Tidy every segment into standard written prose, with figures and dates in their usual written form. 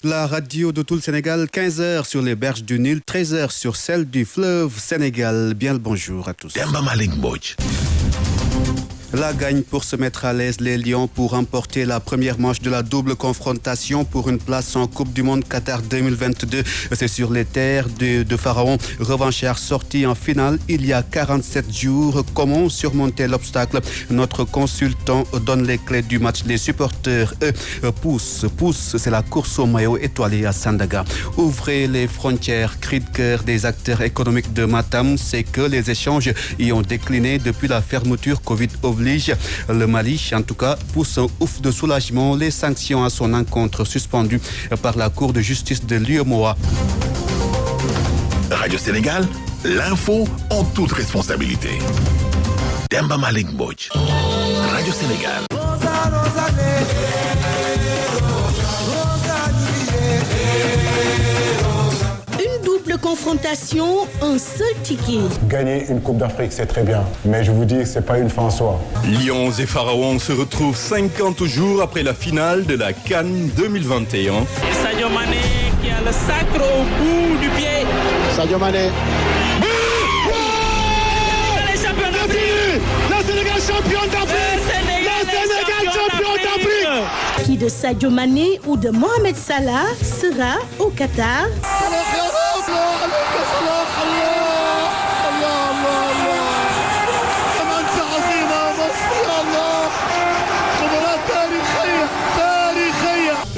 La radio de tout le Sénégal, 15h sur les berges du Nil, 13h sur celle du fleuve Sénégal. Bien le bonjour à tous. Demba Malick Mbodj. La gagne pour se mettre à l'aise les Lions pour remporter la première manche de la double confrontation pour une place en Coupe du Monde Qatar 2022. C'est sur les terres de Pharaon. Revanchard sorti en finale il y a 47 jours. Comment surmonter l'obstacle? Notre consultant donne les clés du match. Les supporters, eux, poussent. C'est la course au maillot étoilé à Sandaga. Ouvrez les frontières. Cri de cœur des acteurs économiques de Matam. C'est que les échanges y ont décliné depuis la fermeture Covid oblige. Le Mali, en tout cas, pousse un ouf de soulagement. Les sanctions à son encontre suspendues par la Cour de justice de l'UEMOA. Radio Sénégal, l'info en toute responsabilité. Demba Malick Mbodj. Radio Sénégal. Confrontation, un seul ticket. Gagner une Coupe d'Afrique, c'est très bien. Mais je vous dis, c'est pas une fin en soi. Lions et Pharaons se retrouvent 50 jours après la finale de la CAN 2021. Sadio Mané qui a le sacre au bout du pied. Sadio Mané. Les champions d'Afrique. Le Sénégal champion d'Afrique. Le Sénégal champion d'Afrique. Qui de Sadio Mané ou de Mohamed Salah sera au Qatar?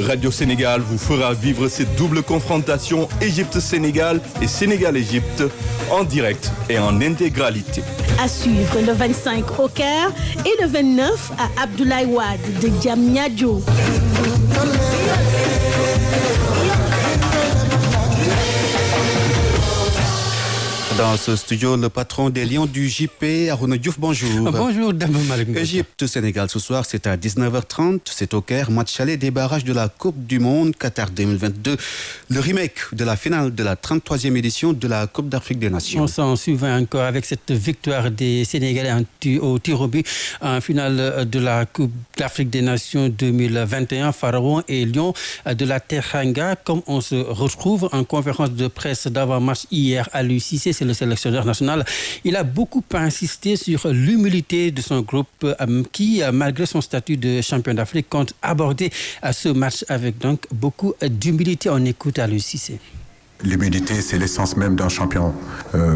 Radio Sénégal vous fera vivre cette double confrontation Égypte-Sénégal et Sénégal-Égypte en direct et en intégralité. À suivre le 25 au Caire et le 29 à Abdoulaye Wade de Diamniadio. Dans ce studio, le patron des Lions du JP, Arouna Diouf, bonjour. Bonjour, Demba Malick Mbodj. Égypte-Sénégal ce soir, c'est à 19h30. C'est au Caire, match aller des barrages de la Coupe du Monde Qatar 2022. Le remake de la finale de la 33e édition de la Coupe d'Afrique des Nations. On s'en souvient encore avec cette victoire des Sénégalais au tir au but en finale de la Coupe d'Afrique des Nations 2021. Pharaon et Lions de la Teranga. Comme on se retrouve en conférence de presse d'avant-match hier à l'UCC, c'est le sélectionneur national. Il a beaucoup insisté sur l'humilité de son groupe qui, malgré son statut de champion d'Afrique, compte aborder ce match avec donc beaucoup d'humilité. On écoute à l'UCC. L'humilité, c'est l'essence même d'un champion.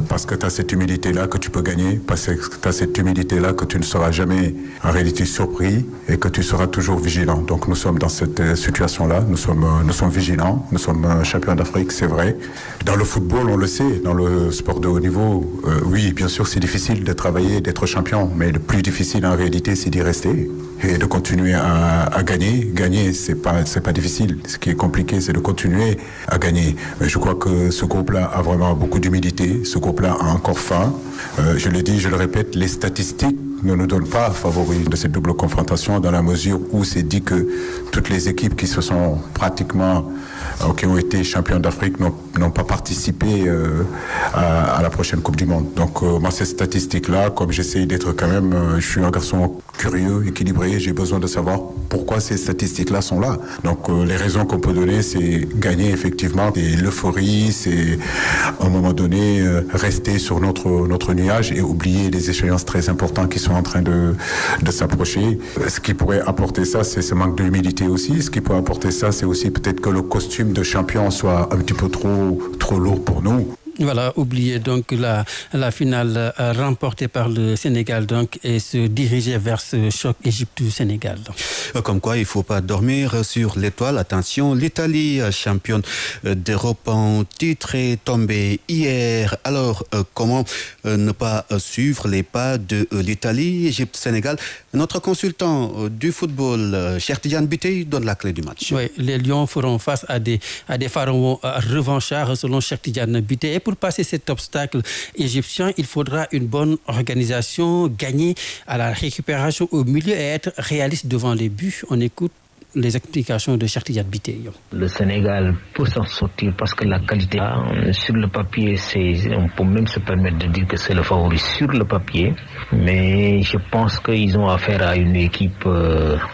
Parce que tu as cette humilité-là que tu peux gagner, parce que tu as cette humilité-là que tu ne seras jamais en réalité surpris et que tu seras toujours vigilant. Donc nous sommes dans cette situation-là, nous sommes vigilants, nous sommes champions d'Afrique, c'est vrai. Dans le football, on le sait, dans le sport de haut niveau, oui, bien sûr, c'est difficile de travailler, d'être champion, mais le plus difficile en réalité, c'est d'y rester et de continuer à gagner. Gagner, c'est pas difficile. Ce qui est compliqué, c'est de continuer à gagner. Mais je crois que ce groupe-là a vraiment beaucoup d'humilité. Ce groupe-là a encore faim. Je le dis, je le répète, les statistiques ne nous donnent pas favori de cette double confrontation dans la mesure où c'est dit que toutes les équipes qui se sont pratiquement qui ont été champions d'Afrique n'ont pas participé à la prochaine Coupe du Monde. Donc moi, ces statistiques-là, comme j'essaye d'être quand même, je suis un garçon curieux, équilibré, j'ai besoin de savoir pourquoi ces statistiques-là sont là. Donc les raisons qu'on peut donner, c'est gagner effectivement, et l'euphorie, c'est à un moment donné rester sur notre nuage et oublier les échéances très importantes qui sont en train de s'approcher. Ce qui pourrait apporter ça, c'est ce manque d'humilité aussi. Ce qui pourrait apporter ça, c'est aussi peut-être que le costume de champion soit un petit peu trop lourd pour nous. Voilà, oubliez donc la finale remportée par le Sénégal donc, et se diriger vers ce choc Égypte-Sénégal. Comme quoi, il ne faut pas dormir sur l'étoile. Attention, l'Italie, championne d'Europe en titre, est tombée hier. Alors, comment ne pas suivre les pas de l'Italie, Égypte-Sénégal? Notre consultant du football, Cheikh Tidiane Biteye, donne la clé du match. Oui, les Lions feront face à des pharaons revanchards, selon Cheikh Tidiane Biteye. Pour passer cet obstacle égyptien, il faudra une bonne organisation, gagner à la récupération au milieu et être réaliste devant les buts. On écoute les explications de Cheikh Tidiane Bitèye. Le Sénégal peut s'en sortir parce que la qualité, sur le papier, on peut même se permettre de dire que c'est le favori sur le papier. Mais je pense qu'ils ont affaire à une équipe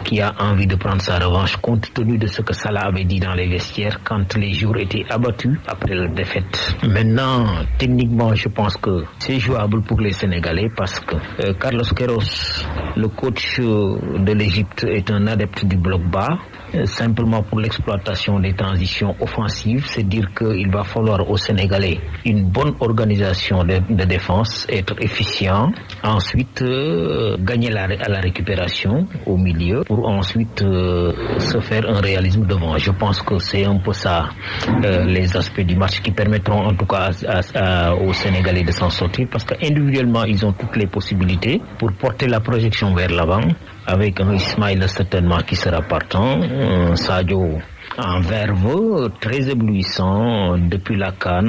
qui a envie de prendre sa revanche compte tenu de ce que Salah avait dit dans les vestiaires quand les joueurs étaient abattus après leur défaite. Maintenant, techniquement, je pense que c'est jouable pour les Sénégalais parce que Carlos Queiroz, le coach de l'Égypte, est un adepte du bloc bas. Simplement pour l'exploitation des transitions offensives, c'est dire qu'il va falloir aux Sénégalais une bonne organisation de défense, être efficient, ensuite gagner à la récupération au milieu pour ensuite se faire un réalisme devant. Je pense que c'est un peu ça les aspects du match qui permettront en tout cas aux Sénégalais de s'en sortir parce qu'individuellement ils ont toutes les possibilités pour porter la projection vers l'avant avec un Ismaïla certainement qui sera partant, Sadio en verve très éblouissant depuis la CAN.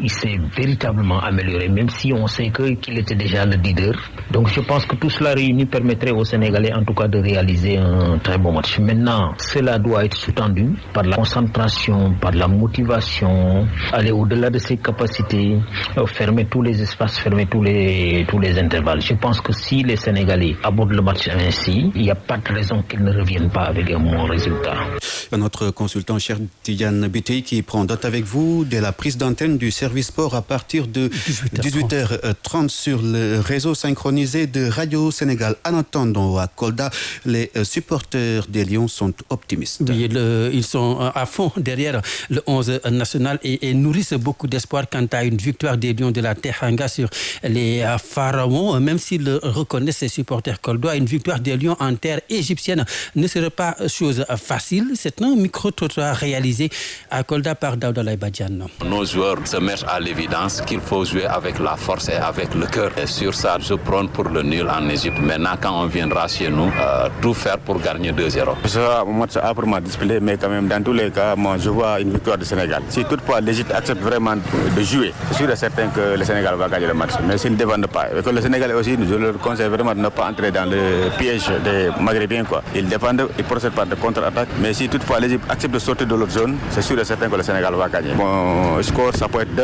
Il s'est véritablement amélioré, même si on sait qu'il était déjà le leader. Donc je pense que tout cela réuni permettrait aux Sénégalais en tout cas de réaliser un très bon match. Maintenant, cela doit être sous-tendu par la concentration, par la motivation, aller au-delà de ses capacités, fermer tous les espaces, fermer tous les intervalles. Je pense que si les Sénégalais abordent le match ainsi, il n'y a pas de raison qu'ils ne reviennent pas avec un bon résultat. Notre consultant Cheikh Tidiane Bitèye qui prend date avec vous dès la prise d'antenne du service sport à partir de 18h30 sur le réseau synchronisé de Radio Sénégal. En attendant, à Kolda, les supporters des Lions sont optimistes. Oui, ils sont à fond derrière le 11 national et nourrissent beaucoup d'espoir quant à une victoire des Lions de la Teranga sur les Pharaons. Même s'ils reconnaissent ces supporters koldois, une victoire des Lions en terre égyptienne ne serait pas chose facile. C'est un micro-trottoir réalisé à Kolda par Daouda Badian. Nos joueurs se mettent à l'évidence qu'il faut jouer avec la force et avec le cœur. Et sur ça, je prône pour le nul en Égypte. Maintenant, quand on viendra chez nous, tout faire pour gagner 2-0. Ce sera un match âprement disputé, mais quand même, dans tous les cas, moi, je vois une victoire du Sénégal. Si toutefois l'Égypte accepte vraiment de jouer, je suis certain que le Sénégal va gagner le match. Mais s'ils ne dépendent pas, et que le Sénégal aussi, je leur conseille vraiment de ne pas entrer dans le piège des Maghrébins. Ils dépendent, ils procèdent par de contre-attaques. Mais si toutefois l'Égypte accepte de sortir de l'autre zone, c'est sûr et certain que le Sénégal va gagner. Mon score, ça peut être 2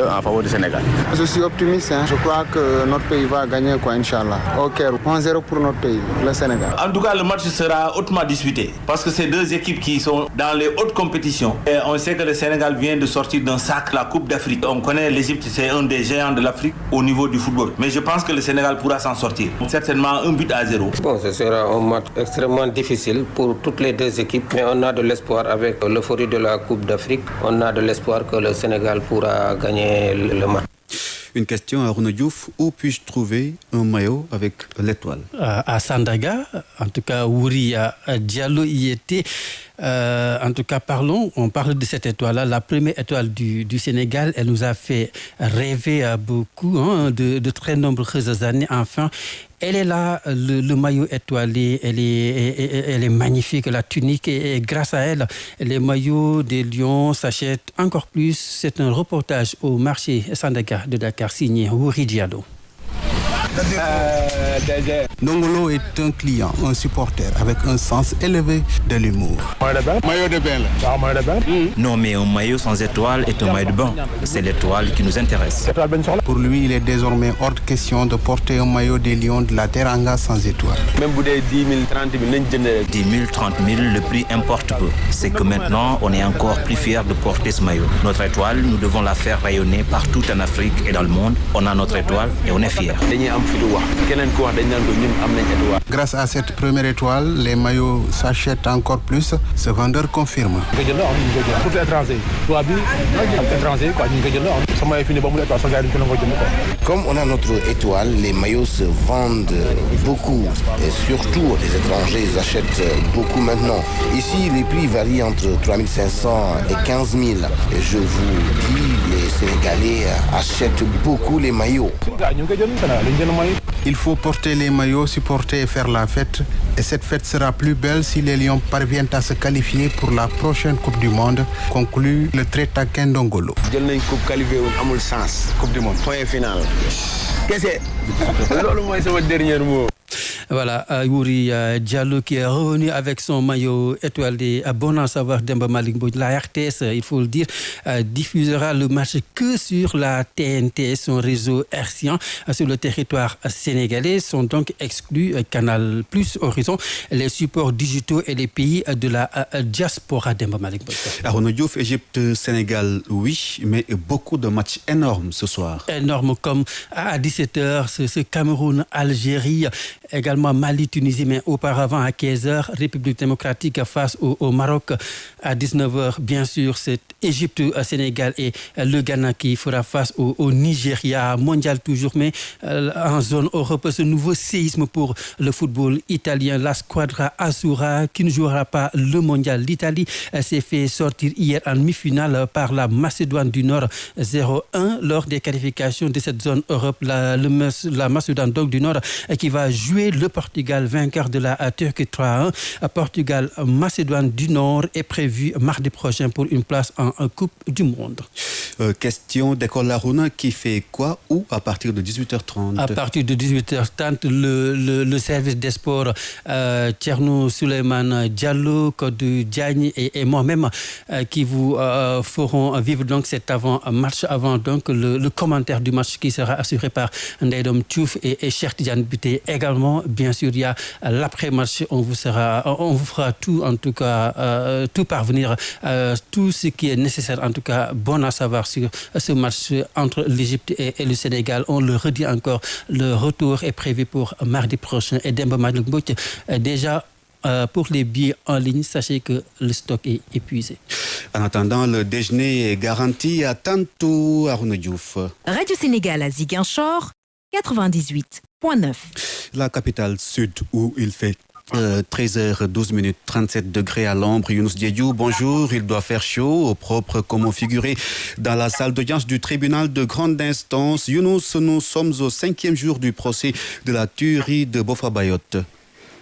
en faveur du Sénégal. Je suis optimiste. Je crois que notre pays va gagner, Inch'Allah. Ok, 1-0 pour notre pays, le Sénégal. En tout cas, le match sera hautement disputé parce que c'est deux équipes qui sont dans les hautes compétitions. Et on sait que le Sénégal vient de sortir d'un sac la Coupe d'Afrique. On connaît l'Égypte, c'est un des géants de l'Afrique au niveau du football. Mais je pense que le Sénégal pourra s'en sortir. Certainement 1-0. Bon, ce sera un match extrêmement difficile pour toutes les deux équipes. Mais on a de l'espoir avec l'euphorie de la Coupe d'Afrique. On a de l'espoir que le Sénégal pourra gagner le match. Une question à Arnaud Diouf. Où puis-je trouver un maillot avec l'étoile? À Sandaga, en tout cas, Wouri Diallo y était. En tout cas, on parle de cette étoile-là, la première étoile du Sénégal. Elle nous a fait rêver beaucoup, de très nombreuses années. Enfin, elle est là, le maillot étoilé, elle est magnifique, la tunique, et grâce à elle, les maillots des Lions s'achètent encore plus. C'est un reportage au marché Sandaga de Dakar, signé Wouri Diallo. Nongolo est un client, un supporter avec un sens élevé de l'humour. Maillot de bain. Non, mais un maillot sans étoile est un maillot de bain. C'est l'étoile qui nous intéresse. Pour lui, il est désormais hors de question de porter un maillot des Lions de la Teranga sans étoile. Même 10 000, 30 000. 10 000, 30 000, le prix importe peu. C'est que maintenant, on est encore plus fiers de porter ce maillot. Notre étoile, nous devons la faire rayonner partout en Afrique et dans le monde. On a notre étoile et on est fiers. Grâce à cette première étoile, les maillots s'achètent encore plus. Ce vendeur confirme. Comme on a notre étoile, les maillots se vendent beaucoup. Et surtout, les étrangers ils achètent beaucoup maintenant. Ici, les prix varient entre 3 500 et 15 000. Et je vous dis, les Sénégalais achètent beaucoup les maillots. Il faut porter les maillots, supporter et faire la fête. Et cette fête sera plus belle si les Lions parviennent à se qualifier pour la prochaine Coupe du Monde, conclut le très taquin Ndongolo. Coupe qualifiée amul sens. Coupe du Monde. Point final. Qu'est-ce que c'est? C'est mon dernier mot. Voilà, Youri Diallo qui est revenu avec son maillot étoilé. Bon à savoir, Demba Malick Mbodj. La RTS, il faut le dire, diffusera le match que sur la TNT, son réseau hertzien sur le territoire sénégalais. Sont donc exclus Canal+, Horizon, les supports digitaux et les pays de la diaspora. Demba Malick Mbodj. Arnaud Diouf, Égypte, Sénégal, oui, mais beaucoup de matchs énormes ce soir. Énormes comme à 17h, ce Cameroun, Algérie, également Mali, Tunisie, mais auparavant à 15h, République démocratique face au Maroc. À 19h, bien sûr, c'est Égypte, Sénégal et le Ghana qui fera face au Nigeria. Mondial toujours, mais en zone Europe, ce nouveau séisme pour le football italien. La Squadra Azzurra qui ne jouera pas le mondial. L'Italie s'est fait sortir hier en demi-finale par la Macédoine du Nord 0-1 lors des qualifications de cette zone Europe. La Macédoine donc du Nord qui va jouer le Portugal, vainqueur de la Turquie 3-1. Portugal, Macédoine du Nord est prévu mardi prochain pour une place en Coupe du Monde. Question d'École Larouna, qui fait quoi où à partir de 18h30? À partir de 18h30, le service des sports, Thierno Souleymane Diallo, Kodou Diagne et moi-même qui vous feront vivre donc cet match avant donc le commentaire du match qui sera assuré par Ndaïdom Tchouf et Cheikh Tidiane Biteye. Également, bien sûr, il y a l'après-match. On vous fera tout, en tout cas, tout parvenir, tout ce qui est nécessaire, en tout cas, bon à savoir sur ce match entre l'Égypte et le Sénégal. On le redit encore, le retour est prévu pour mardi prochain. Et Demba Malick Mbodj, déjà, pour les billets en ligne, sachez que le stock est épuisé. En attendant, le déjeuner est garanti. À tantôt, Arnaud Diouf. Radio Sénégal à Ziguinchor, 98.9. La capitale sud où il fait 13h12, 37 degrés à l'ombre. Younous Diédiou, bonjour. Il doit faire chaud, au propre comme au figuré, dans la salle d'audience du tribunal de grande instance. Younous, nous sommes au 5e jour du procès de la tuerie de Bofa-Bayotte.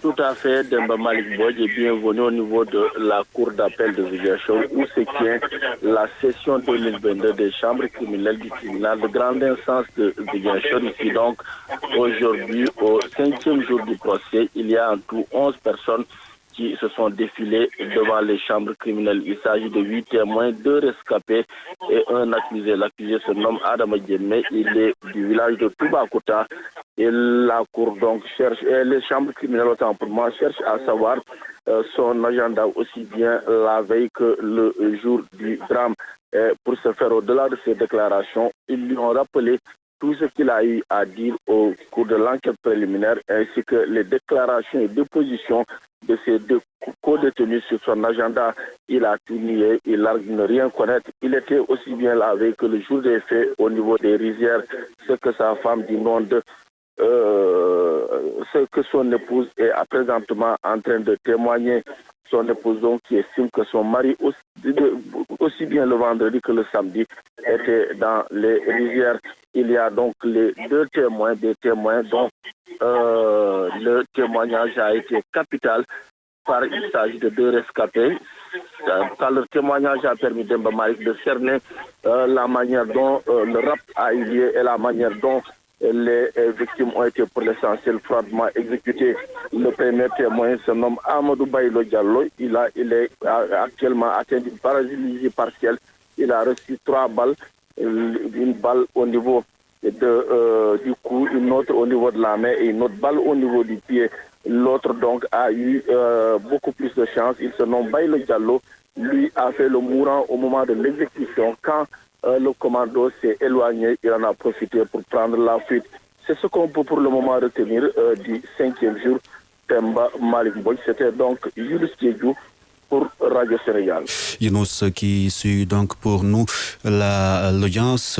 Tout à fait, Demba Malick Mbodj est bienvenue au niveau de la cour d'appel de Ziguinchor où se tient la session 2022 des chambres criminelles du tribunal de grande instance de Ziguinchor. Ici donc, aujourd'hui, au 5e jour du procès, il y a en tout 11 personnes qui se sont défilés devant les chambres criminelles. Il s'agit de 8 témoins, 2 rescapés et un accusé. L'accusé se nomme Adama Djemé, il est du village de Toubakouta. Et la cour donc cherche, et les chambres criminelles autant pour moi cherchent à savoir son agenda aussi bien la veille que le jour du drame. Pour se faire au-delà de ces déclarations, ils lui ont rappelé tout ce qu'il a eu à dire au cours de l'enquête préliminaire ainsi que les déclarations et dépositions de ces 2 co-détenus sur son agenda. Il a tout nié, il argue ne rien connaître. Il était aussi bien la veille que le jour des faits au niveau des rizières, ce que sa femme dit non de ce que son épouse est présentement en train de témoigner. Son épouse donc qui estime que son mari aussi bien le vendredi que le samedi était dans les rizières. Il y a donc les 2 témoins, des témoins dont le témoignage a été capital car il s'agit de 2 rescapés. Car le témoignage a permis Demba Malick de cerner la manière dont le rapt a eu lieu et la manière dont les victimes ont été pour l'essentiel froidement exécutées. Le premier témoin se nomme Amadou Baylo Diallo. Il est actuellement atteint d'une paralysie partielle. Il a reçu 3 balles, une balle au niveau du cou, une autre au niveau de la main et une autre balle au niveau du pied. L'autre donc a eu beaucoup plus de chance. Il se nomme Baylo Diallo. Lui a fait le mourant au moment de l'exécution. Quand le commando s'est éloigné, il en a profité pour prendre la fuite. C'est ce qu'on peut pour le moment retenir du 5e jour. Demba Malick Mbodj, c'était donc Younous Diédiou pour Radio Sénégal. Younous qui suit donc pour nous l'audience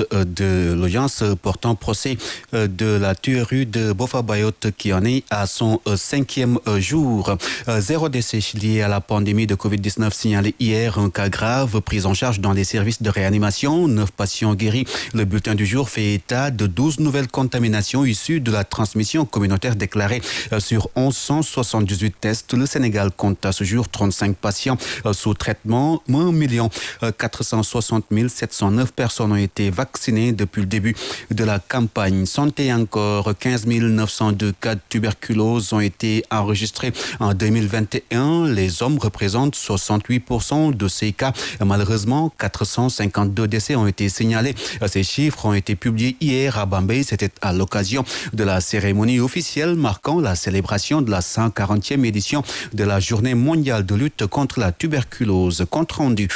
portant procès de la tuerie de Bofa-Bayotte qui en est à son 5e jour. 0 décès lié à la pandémie de Covid-19 signalé hier, un cas grave pris en charge dans les services de réanimation, 9 patients guéris. Le bulletin du jour fait état de 12 nouvelles contaminations issues de la transmission communautaire déclarée sur 1178 tests. Le Sénégal compte à ce jour 35 patients patients sous traitement. 1 460 709 personnes ont été vaccinées depuis le début de la campagne. Santé encore, 15 902 cas de tuberculose ont été enregistrés en 2021. Les hommes représentent 68% de ces cas. Malheureusement, 452 décès ont été signalés. Ces chiffres ont été publiés hier à Bambey. C'était à l'occasion de la cérémonie officielle marquant la célébration de la 140e édition de la Journée mondiale de lutte contre la tuberculose. Compte rendu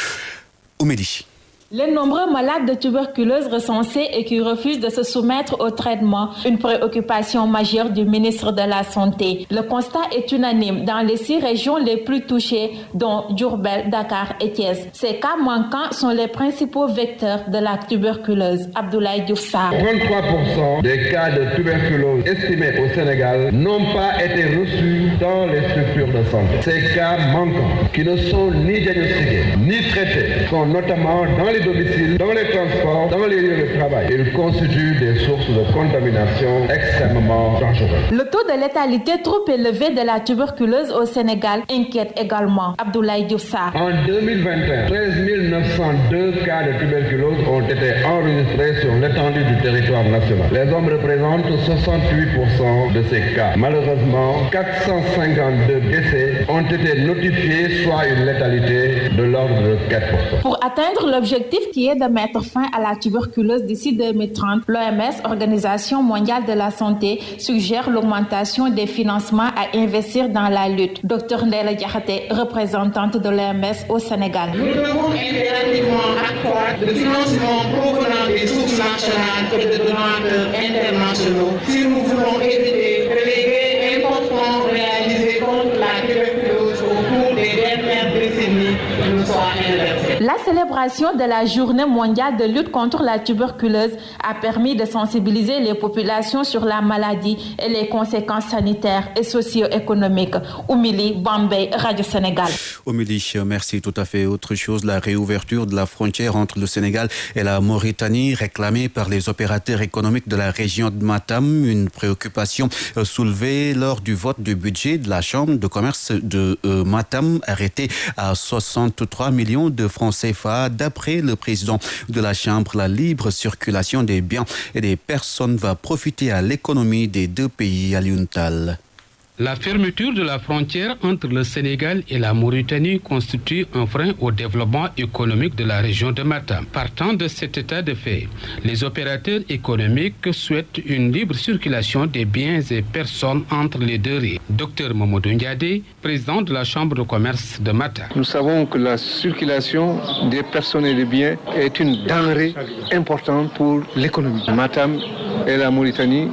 au Midi. Les nombreux malades de tuberculose recensés et qui refusent de se soumettre au traitement, une préoccupation majeure du ministre de la Santé. Le constat est unanime dans les 6 régions les plus touchées, dont Diourbel, Dakar et Thiès. Ces cas manquants sont les principaux vecteurs de la tuberculose. Abdoulaye Diouf Sarr. 33% des cas de tuberculose estimés au Sénégal n'ont pas été reçus dans les structures de santé. Ces cas manquants, qui ne sont ni diagnostiqués ni traités, sont notamment dans les domiciles, dans les transports, dans les lieux de travail. Ils constituent des sources de contamination extrêmement dangereuses. Le taux de létalité trop élevé de la tuberculose au Sénégal inquiète également. Abdoulaye Diouf Sarr. En 2021, 13 902 cas de tuberculose ont été enregistrés sur l'étendue du territoire national. Les hommes représentent 68% de ces cas. Malheureusement, 452 décès ont été notifiés, soit une létalité de l'ordre de 4%. Pour atteindre l'objectif qui est de mettre fin à la tuberculose d'ici 2030, l'OMS, Organisation mondiale de la santé, suggère l'augmentation des financements à investir dans la lutte. Dr Ndella Diakhaté, représentante de l'OMS au Sénégal. Nous devons impérativement accroître le financement provenant des sources nationales et de donateurs internationaux si nous voulons éviter que les gains importants réalisés contre la tuberculose au cours des dernières décennies ne soient inversés. La célébration de la Journée mondiale de lutte contre la tuberculose a permis de sensibiliser les populations sur la maladie et les conséquences sanitaires et socio-économiques. Oumili, Bambey, Radio Sénégal. Oumili, merci. Tout à fait autre chose. La réouverture de la frontière entre le Sénégal et la Mauritanie, réclamée par les opérateurs économiques de la région de Matam. Une préoccupation soulevée lors du vote du budget de la Chambre de commerce de Matam, arrêté à 63 millions de francs CFA. D'après le président de la Chambre, la libre circulation des biens et des personnes va profiter à l'économie des deux pays. Alioune Tall. La fermeture de la frontière entre le Sénégal et la Mauritanie constitue un frein au développement économique de la région de Matam. Partant de cet état de fait, les opérateurs économiques souhaitent une libre circulation des biens et personnes entre les deux rives. Dr Mamadou Ndiadé, président de la Chambre de commerce de Matam. Nous savons que la circulation des personnes et des biens est une denrée importante pour l'économie. Matam et la Mauritanie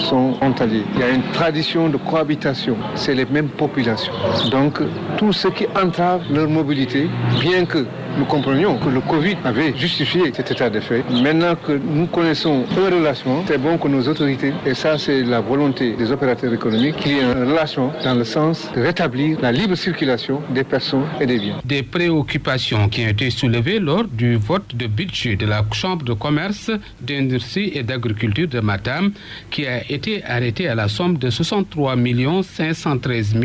sont frontaliers. Il y a une tradition de cohabitation, c'est les mêmes populations. Donc tout ce qui entrave leur mobilité, bien que nous comprenions que le Covid avait justifié cet état de fait, maintenant que nous connaissons une relation, c'est bon que nos autorités, et ça c'est la volonté des opérateurs économiques, qu'il y ait une relation dans le sens de rétablir la libre circulation des personnes et des biens. Des préoccupations qui ont été soulevées lors du vote de budget de la Chambre de commerce, d'industrie et d'agriculture de Matam, qui a été arrêté à la somme de 63 513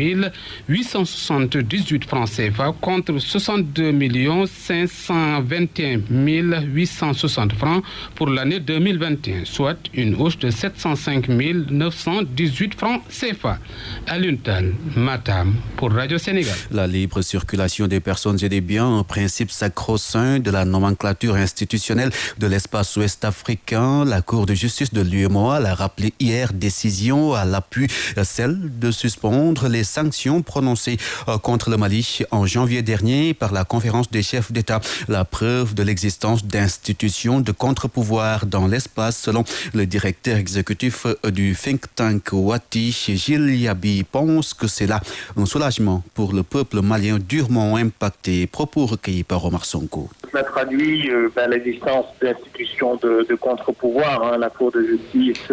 878 francs CFA contre 62 521 860 francs pour l'année 2021, soit une hausse de 705 918 francs CFA. Alioune Tall, Matam, pour Radio Sénégal. La libre circulation des personnes et des biens, un principe sacro-saint de la nomenclature institutionnelle de l'espace ouest africain. La Cour de justice de l'UEMOA l'a rappelé hier, décision à l'appui, celle de suspendre les sanctions prononcées contre le Mali en janvier dernier par la conférence des chefs d'État. La preuve de l'existence d'institutions de contre-pouvoir dans l'espace, selon le directeur exécutif du think tank Wati, Gilles Yabi, pense que c'est là un soulagement pour le peuple malien durement impacté. Propos recueillis par Omar Sonko. Mettre traduit l'existence d'institutions de contre-pouvoir. La Cour de justice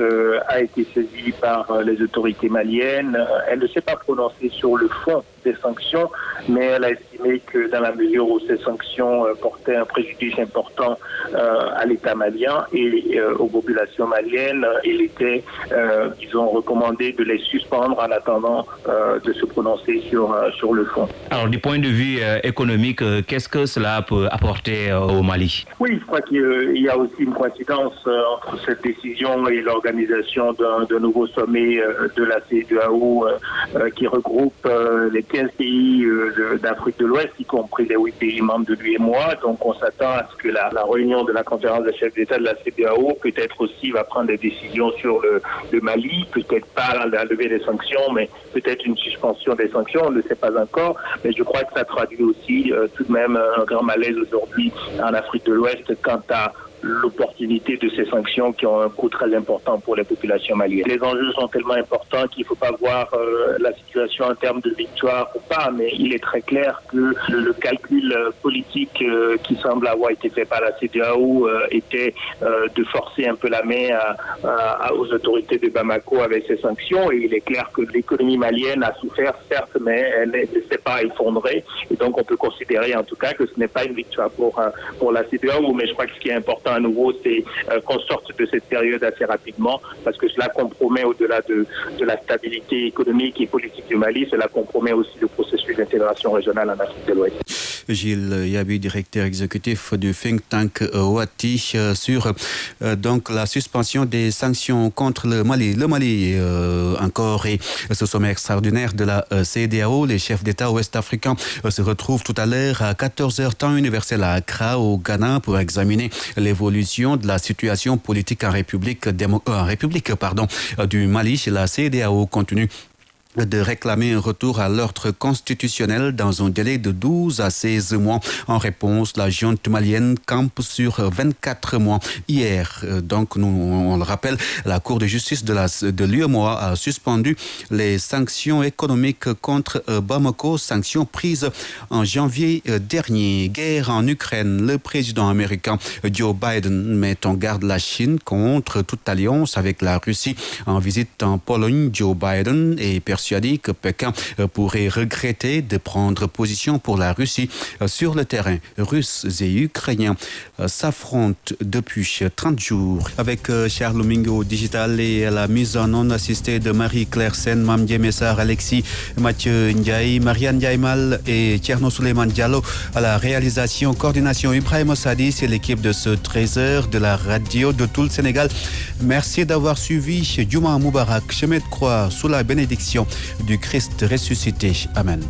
a été saisie par les autorités maliennes. Elle ne s'est pas prononcée sur le fond des sanctions, mais elle a estimé que dans la mesure où ces sanctions portaient un préjudice important à l'État malien et aux populations maliennes, il était, disons, recommandé de les suspendre en attendant de se prononcer sur le fond. Alors, du point de vue économique, qu'est-ce que cela peut apporter au Mali? Oui, je crois qu'il y a aussi une coïncidence entre cette décision et l'organisation d'un nouveau sommet de la CEDEAO qui regroupe les 15 pays d'Afrique de l'Ouest, y compris les 8 pays membres de l'UEMOA. Donc on s'attend à ce que la réunion de la conférence des chefs d'État de la CEDEAO peut-être aussi va prendre des décisions sur le Mali, peut-être pas la levée des sanctions, mais peut-être une suspension des sanctions, on ne le sait pas encore. Mais je crois que ça traduit aussi tout de même un grand malaise aujourd'hui en Afrique de l'Ouest quant à l'opportunité de ces sanctions qui ont un coût très important pour les populations maliennes. Les enjeux sont tellement importants qu'il ne faut pas voir la situation en termes de victoire ou pas, mais il est très clair que le calcul politique qui semble avoir été fait par la CEDEAO était de forcer un peu la main aux autorités de Bamako avec ces sanctions, et il est clair que l'économie malienne a souffert, certes, mais elle ne s'est pas effondrée, et donc on peut considérer en tout cas que ce n'est pas une victoire pour la CEDEAO, mais je crois que ce qui est important à nouveau, c'est qu'on sorte de cette période assez rapidement, parce que cela compromet, au-delà de la stabilité économique et politique du Mali, cela compromet aussi le processus d'intégration régionale en Afrique de l'Ouest. Gilles Yabi, directeur exécutif du think tank Ouati, sur donc la suspension des sanctions contre le Mali. Le Mali encore, et ce sommet extraordinaire de la CEDEAO, les chefs d'État ouest-africains se retrouvent tout à l'heure à 14h temps universel à Accra, au Ghana, pour examiner l'évolution de la situation politique en République du Mali. La CEDEAO continue de réclamer un retour à l'ordre constitutionnel dans un délai de 12 à 16 mois. En réponse, la junte malienne campe sur 24 mois. Hier, donc, on le rappelle, la Cour de justice de l'UEMOA a suspendu les sanctions économiques contre Bamako, sanctions prises en janvier dernier. Guerre en Ukraine, le président américain Joe Biden met en garde la Chine contre toute alliance avec la Russie. En visite en Pologne, Joe Biden est persuadé que Pékin pourrait regretter de prendre position pour la Russie sur le terrain. Russes et Ukrainiens s'affrontent depuis 30 jours. Avec Charles Mingo Digital et la mise en onde assistée de Marie-Claire Sen, Mamdie Messar, Alexis, Mathieu Ndiaye, Marianne Ndiaye-Mal et Tierno Souleymane Diallo à la réalisation, coordination Ibrahim Sadi, c'est l'équipe de ce 13h de la radio de tout le Sénégal. Merci d'avoir suivi Juma Moubarak, chemin de croix sous la bénédiction du Christ ressuscité. Amen.